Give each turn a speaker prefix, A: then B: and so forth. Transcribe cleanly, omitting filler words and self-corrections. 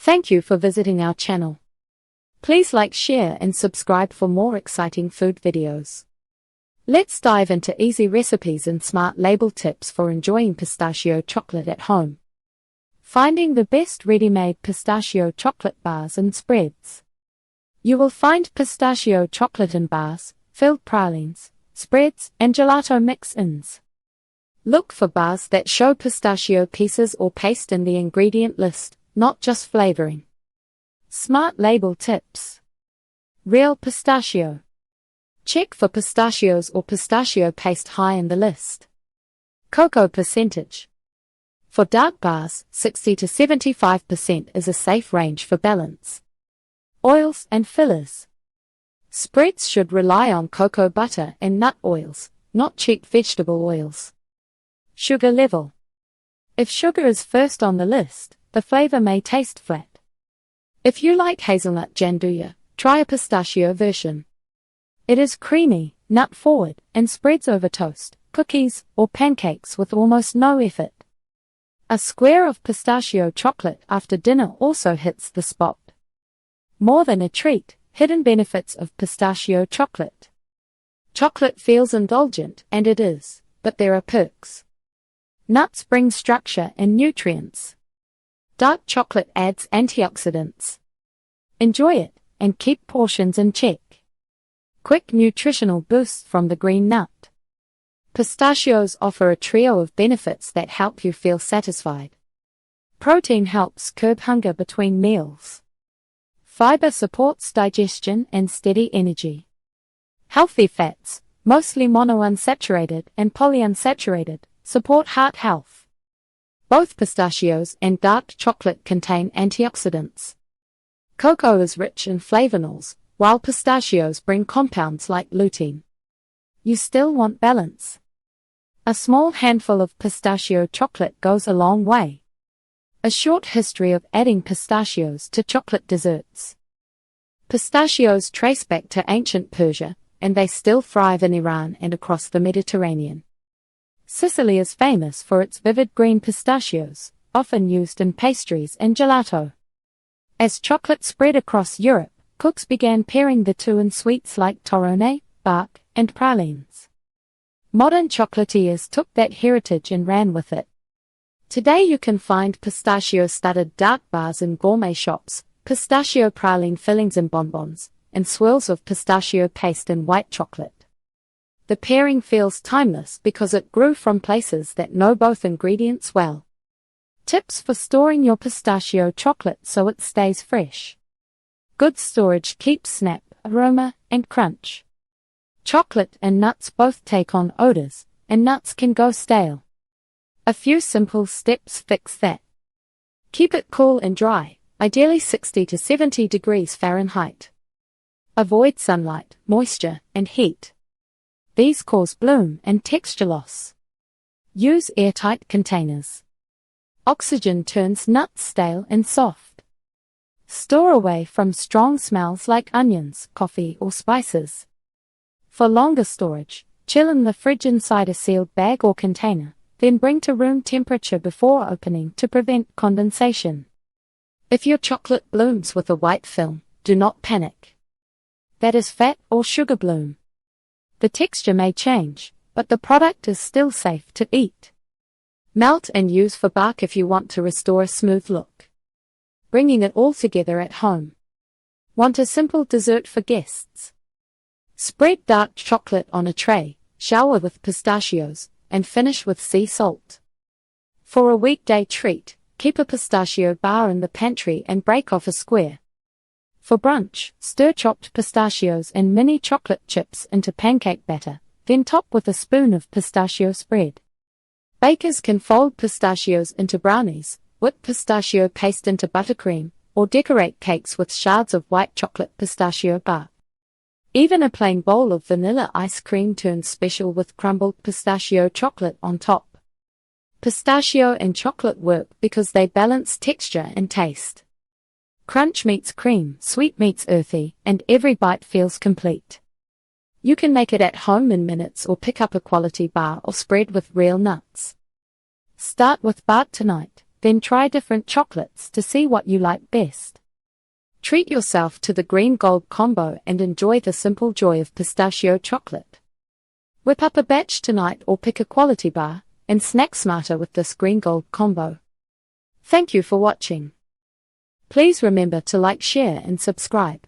A: Thank you for visiting our channel. Please like, share and subscribe for more exciting food videos. Let's dive into easy recipes and smart label tips for enjoying pistachio chocolate at home. Finding the best ready-made pistachio chocolate bars and spreads. You will find pistachio chocolate in bars, filled pralines, spreads, and gelato mix-ins. Look for bars that show pistachio pieces or paste in the ingredient list, not just flavoring. Smart label tips. Real pistachio. Check for pistachios or pistachio paste high in the list. Cocoa percentage. For dark bars, 60 to 75% is a safe range for balance. Oils and fillers. Spreads should rely on cocoa butter and nut oils, not cheap vegetable oils. Sugar level. If sugar is first on the list, the flavor may taste flat. If you like hazelnut gianduja, try a pistachio version. It is creamy, nut-forward, and spreads over toast, cookies, or pancakes with almost no effort. A square of pistachio chocolate after dinner also hits the spot. More than a treat, hidden benefits of pistachio chocolate. Chocolate feels indulgent, and it is, but there are perks. Nuts bring structure and nutrients. Dark chocolate adds antioxidants. Enjoy it, and keep portions in check. Quick nutritional boost from the green nut. Pistachios offer a trio of benefits that help you feel satisfied. Protein helps curb hunger between meals. Fiber supports digestion and steady energy. Healthy fats, mostly monounsaturated and polyunsaturated, support heart health. Both pistachios and dark chocolate contain antioxidants. Cocoa is rich in flavonols, while pistachios bring compounds like lutein. You still want balance. A small handful of pistachio chocolate goes a long way. A short history of adding pistachios to chocolate desserts. Pistachios trace back to ancient Persia, and they still thrive in Iran and across the Mediterranean. Sicily is famous for its vivid green pistachios, often used in pastries and gelato. As chocolate spread across Europe, cooks began pairing the two in sweets like torrone, bark, and pralines. Modern chocolatiers took that heritage and ran with it. Today you can find pistachio-studded dark bars in gourmet shops, pistachio praline fillings in bonbons, and swirls of pistachio paste in white chocolate. The pairing feels timeless because it grew from places that know both ingredients well. Tips for storing your pistachio chocolate so it stays fresh. Good storage keeps snap, aroma, and crunch. Chocolate and nuts both take on odors, and nuts can go stale. A few simple steps fix that. Keep it cool and dry, ideally 60 to 70 degrees Fahrenheit. Avoid sunlight, moisture, and heat. These cause bloom and texture loss. Use airtight containers. Oxygen turns nuts stale and soft. Store away from strong smells like onions, coffee, or spices. For longer storage, chill in the fridge inside a sealed bag or container, then bring to room temperature before opening to prevent condensation. If your chocolate blooms with a white film, do not panic. That is fat or sugar bloom. The texture may change, but the product is still safe to eat. Melt and use for bark if you want to restore a smooth look. Bringing it all together at home. Want a simple dessert for guests? Spread dark chocolate on a tray, shower with pistachios, and finish with sea salt. For a weekday treat, keep a pistachio bar in the pantry and break off a square. For brunch, stir chopped pistachios and mini chocolate chips into pancake batter, then top with a spoon of pistachio spread. Bakers can fold pistachios into brownies, whip pistachio paste into buttercream, or decorate cakes with shards of white chocolate pistachio bark. Even a plain bowl of vanilla ice cream turns special with crumbled pistachio chocolate on top. Pistachio and chocolate work because they balance texture and taste. Crunch meets cream, sweet meets earthy, and every bite feels complete. You can make it at home in minutes or pick up a quality bar or spread with real nuts. Start with bark tonight, Then try different chocolates to see what you like best. Treat yourself to the green gold combo and enjoy the simple joy of pistachio chocolate. Whip up a batch tonight or pick a quality bar and snack smarter with this green gold combo. Thank you for watching. Please remember to like, share and subscribe.